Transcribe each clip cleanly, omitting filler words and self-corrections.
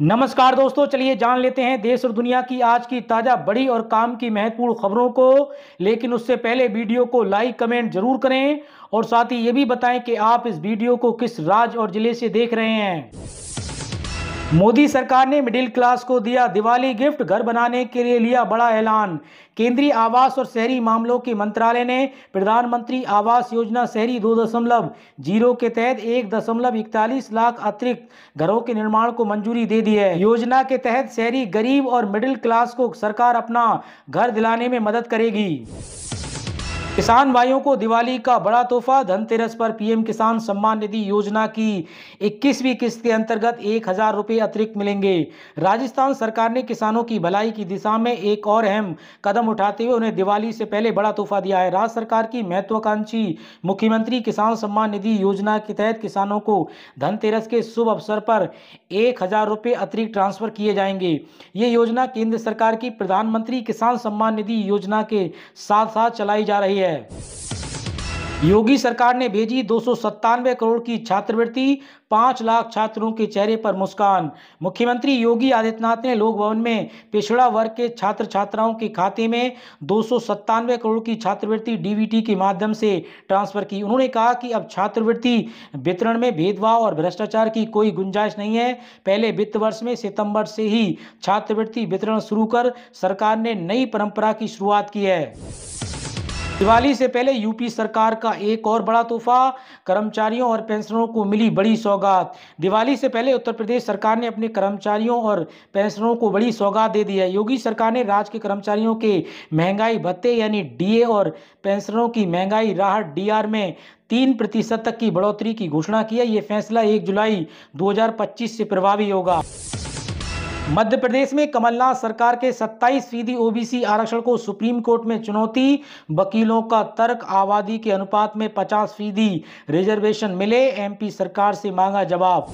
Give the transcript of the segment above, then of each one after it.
नमस्कार दोस्तों, चलिए जान लेते हैं देश और दुनिया की आज की ताजा बड़ी और काम की महत्वपूर्ण खबरों को। लेकिन उससे पहले वीडियो को लाइक कमेंट जरूर करें और साथ ही ये भी बताएं कि आप इस वीडियो को किस राज्य और जिले से देख रहे हैं। मोदी सरकार ने मिडिल क्लास को दिया दिवाली गिफ्ट, घर बनाने के लिए लिया बड़ा ऐलान। केंद्रीय आवास और शहरी मामलों के मंत्रालय ने प्रधानमंत्री आवास योजना शहरी 2.0 के तहत 1.41 लाख अतिरिक्त घरों के निर्माण को मंजूरी दे दी है। योजना के तहत शहरी गरीब और मिडिल क्लास को सरकार अपना घर दिलाने में मदद करेगी। किसान भाइयों को दिवाली का बड़ा तोहफा, धनतेरस पर पीएम किसान सम्मान निधि योजना की 21वीं किस्त के अंतर्गत 1,000 रुपये अतिरिक्त मिलेंगे। राजस्थान सरकार ने किसानों की भलाई की दिशा में एक और अहम कदम उठाते हुए उन्हें दिवाली से पहले बड़ा तोहफा दिया है। राज्य सरकार की महत्वाकांक्षी मुख्यमंत्री किसान सम्मान निधि योजना के तहत किसानों को धनतेरस के शुभ अवसर पर 1,000 रुपये अतिरिक्त ट्रांसफर किए जाएंगे। ये योजना केंद्र सरकार की प्रधानमंत्री किसान सम्मान निधि योजना के साथ साथ चलाई जा रही है। योगी सरकार ने भेजी 297 करोड़ की छात्रवृत्ति, 5 लाख छात्रों के चेहरे पर मुस्कान। मुख्यमंत्री योगी आदित्यनाथ ने लोक भवन में पिछड़ा वर्ग के छात्र छात्राओं के खाते में 297 करोड़ की छात्रवृत्ति डीबीटी के माध्यम से ट्रांसफर की। उन्होंने कहा कि अब छात्रवृत्ति वितरण में भेदभाव और भ्रष्टाचार की कोई गुंजाइश नहीं है। पहले वित्त वर्ष में सितंबर से ही छात्रवृत्ति वितरण शुरू कर सरकार ने नई परंपरा की शुरुआत की है। दिवाली से पहले यूपी सरकार का एक और बड़ा तोहफा, कर्मचारियों और पेंशनरों को मिली बड़ी सौगात। दिवाली से पहले उत्तर प्रदेश सरकार ने अपने कर्मचारियों और पेंशनरों को बड़ी सौगात दे दी है। योगी सरकार ने राज्य के कर्मचारियों के महंगाई भत्ते यानी डीए और पेंशनरों की महंगाई राहत डीआर में 3% तक की बढ़ोतरी की घोषणा की है। ये फैसला 1 जुलाई 2025 से प्रभावी होगा। मध्य प्रदेश में कमलनाथ सरकार के 27% ओबीसी आरक्षण को सुप्रीम कोर्ट में चुनौती। वकीलों का तर्क, आबादी के अनुपात में 50% रिजर्वेशन मिले, एमपी सरकार से मांगा जवाब।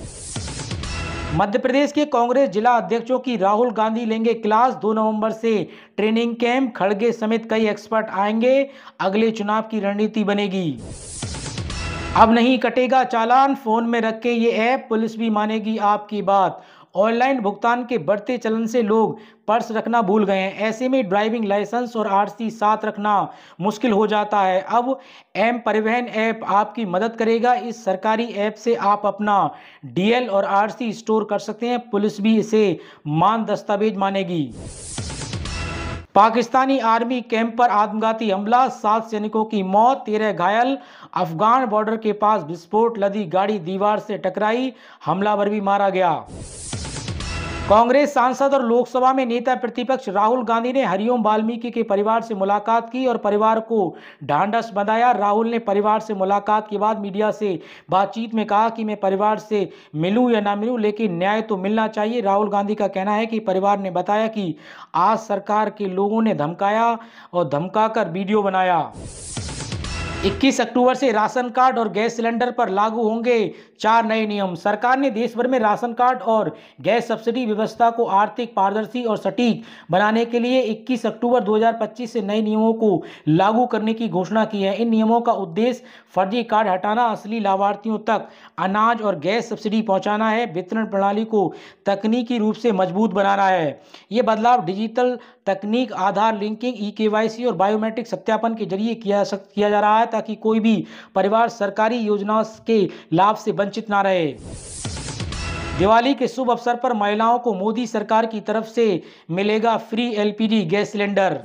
मध्य प्रदेश के कांग्रेस जिला अध्यक्षों की राहुल गांधी लेंगे क्लास, 2 नवंबर से ट्रेनिंग कैंप, खड़गे समेत कई एक्सपर्ट आएंगे, अगले चुनाव की रणनीति बनेगी। अब नहीं कटेगा चालान, फोन में रख के ये ऐप, पुलिस भी मानेगी आपकी बात। ऑनलाइन भुगतान के बढ़ते चलन से लोग पर्स रखना भूल गए हैं। ऐसे में ड्राइविंग लाइसेंस और आरसी साथ रखना मुश्किल हो जाता है। अब एम परिवहन ऐप आपकी मदद करेगा। इस सरकारी ऐप से आप अपना डीएल और आरसी स्टोर कर सकते हैं। पुलिस भी इसे मान दस्तावेज मानेगी। पाकिस्तानी आर्मी कैंप पर आत्मघाती हमला, 7 सैनिकों की मौत, 13 घायल। अफगान बॉर्डर के पास विस्फोट, लदी गाड़ी दीवार से टकराई, हमलावर भी मारा गया। कांग्रेस सांसद और लोकसभा में नेता प्रतिपक्ष राहुल गांधी ने हरिओम वाल्मीकि के परिवार से मुलाकात की और परिवार को ढांढस बंधाया। राहुल ने परिवार से मुलाकात के बाद मीडिया से बातचीत में कहा कि मैं परिवार से मिलूं या ना मिलूं, लेकिन न्याय तो मिलना चाहिए। राहुल गांधी का कहना है कि परिवार ने बताया कि आज सरकार के लोगों ने धमकाया और धमकाकर वीडियो बनाया। 21 अक्टूबर से राशन कार्ड और गैस सिलेंडर पर लागू होंगे 4 नए नियम। सरकार ने देश भर में राशन कार्ड और गैस सब्सिडी व्यवस्था को आर्थिक, पारदर्शी और सटीक बनाने के लिए 21 अक्टूबर 2025 से नए नियमों को लागू करने की घोषणा की है। इन नियमों का उद्देश्य फर्जी कार्ड हटाना, असली लाभार्थियों तक अनाज और गैस सब्सिडी पहुंचाना है, वितरण प्रणाली को तकनीकी रूप से मजबूत बनाना है। ये बदलाव डिजिटल तकनीक, आधार लिंकिंग, ई-केवाईसी और बायोमेट्रिक सत्यापन के जरिए किया जा रहा है ताकि कोई भी परिवार सरकारी योजनाओं के लाभ से वंचित ना रहे। दिवाली के शुभ अवसर पर महिलाओं को मोदी सरकार की तरफ से मिलेगा फ्री एलपीजी गैस सिलेंडर।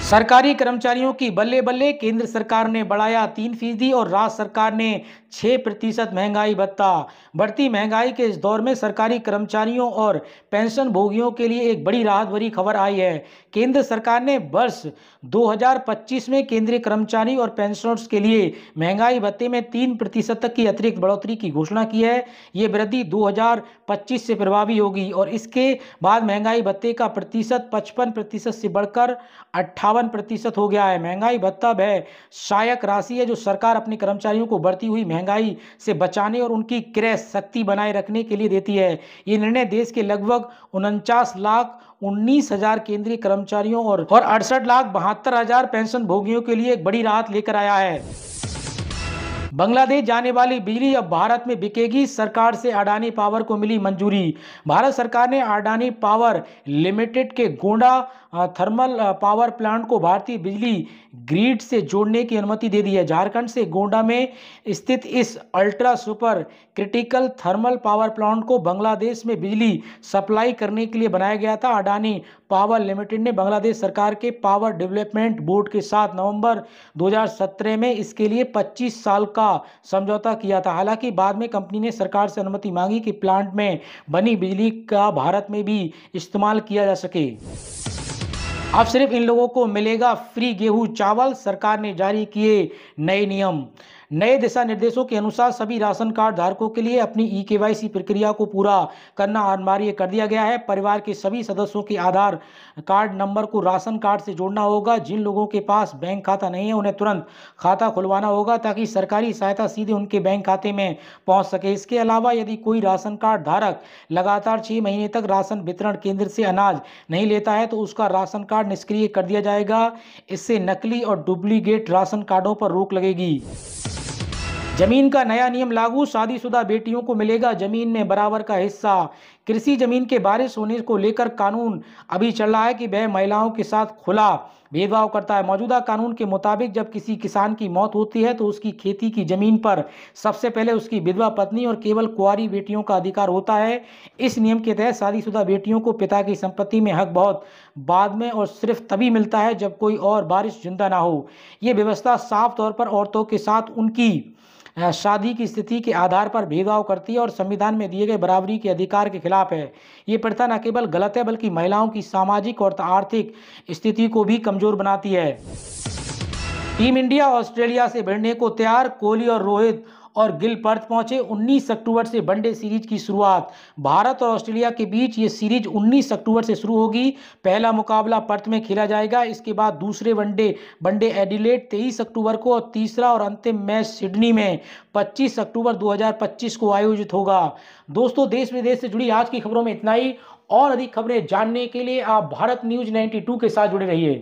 सरकारी कर्मचारियों की बल्ले बल्ले, केंद्र सरकार ने बढ़ाया 3% और राज्य सरकार ने 6% महंगाई भत्ता। बढ़ती महंगाई के इस दौर में सरकारी कर्मचारियों और पेंशन भोगियों के लिए एक बड़ी राहत भरी खबर आई है। केंद्र सरकार ने वर्ष 2025 में केंद्रीय कर्मचारी और पेंशनर्स के लिए महंगाई भत्ते में 3% तक की अतिरिक्त बढ़ोतरी की घोषणा की है। ये वृद्धि 2025 से प्रभावी होगी और इसके बाद महंगाई भत्ते का प्रतिशत 55% से बढ़कर 58% हो गया है। महंगाई भत्ता वह सहायक राशि है जो सरकार अपने कर्मचारियों को बढ़ती हुई महंगाई से बचाने और उनकी क्रय शक्ति बनाए रखने के लिए देती है। ये निर्णय देश के लगभग 49,19,000 केंद्रीय कर्मचारियों और 68,72,000 पेंशन भोगियों के लिए एक बड़ी राहत लेकर आया है। बांग्लादेश जाने वाली बिजली अब भारत में बिकेगी, सरकार से अडानी पावर को मिली मंजूरी। भारत सरकार ने अडानी पावर लिमिटेड के गोंडा थर्मल पावर प्लांट को भारतीय बिजली ग्रिड से जोड़ने की अनुमति दे दी है। झारखंड से गोंडा में स्थित इस ultra super critical thermal power plant को बांग्लादेश में बिजली सप्लाई करने के लिए बनाया गया था। अडानी पावर लिमिटेड ने बांग्लादेश सरकार के पावर डेवलपमेंट बोर्ड के साथ नवंबर 2017 में इसके लिए 25 साल का समझौता किया था। हालांकि बाद में कंपनी ने सरकार से अनुमति मांगी कि प्लांट में बनी बिजली का भारत में भी इस्तेमाल किया जा सके। अब सिर्फ इन लोगों को मिलेगा फ्री गेहूं चावल, सरकार ने जारी किए नए नियम। नए दिशा निर्देशों के अनुसार सभी राशन कार्ड धारकों के लिए अपनी ई-केवाईसी प्रक्रिया को पूरा करना अनिवार्य कर दिया गया है। परिवार के सभी सदस्यों के आधार कार्ड नंबर को राशन कार्ड से जोड़ना होगा। जिन लोगों के पास बैंक खाता नहीं है उन्हें तुरंत खाता खुलवाना होगा ताकि सरकारी सहायता सीधे उनके बैंक खाते में पहुंच सके। इसके अलावा यदि कोई राशन कार्ड धारक लगातार 6 महीने तक राशन वितरण केंद्र से अनाज नहीं लेता है तो उसका राशन कार्ड निष्क्रिय कर दिया जाएगा। इससे नकली और डुप्लीकेट राशन कार्डों पर रोक लगेगी। जमीन का नया नियम लागू, शादीशुदा बेटियों को मिलेगा जमीन में बराबर का हिस्सा। कृषि जमीन के वारिस होने को लेकर कानून अभी चल रहा है कि वह महिलाओं के साथ खुला भेदभाव करता है। मौजूदा कानून के मुताबिक जब किसी किसान की मौत होती है तो उसकी खेती की जमीन पर सबसे पहले उसकी विधवा पत्नी और केवल कुंवारी बेटियों का अधिकार होता है। इस नियम के तहत शादीशुदा बेटियों को पिता की संपत्ति में हक बहुत बाद में और सिर्फ तभी मिलता है जब कोई और वारिस जिंदा ना हो। ये व्यवस्था साफ तौर पर औरतों के साथ उनकी शादी की स्थिति के आधार पर भेदभाव करती है और संविधान में दिए गए बराबरी के अधिकार के खिलाफ है। ये प्रथा न केवल गलत है बल्कि महिलाओं की सामाजिक और आर्थिक स्थिति को भी कमजोर बनाती है। टीम इंडिया ऑस्ट्रेलिया से भिड़ने को तैयार, कोहली और रोहित और गिल पर्थ पहुंचे। 19 अक्टूबर से वनडे सीरीज की शुरुआत। भारत और ऑस्ट्रेलिया के बीच ये सीरीज 19 अक्टूबर से शुरू होगी। पहला मुकाबला पर्थ में खेला जाएगा। इसके बाद दूसरे वनडे एडिलेड 23 अक्टूबर को और तीसरा और अंतिम मैच सिडनी में 25 अक्टूबर 2025 को आयोजित होगा। दोस्तों, देश विदेश से जुड़ी आज की खबरों में इतना ही। और अधिक खबरें जानने के लिए आप भारत न्यूज 92 के साथ जुड़े रहिए।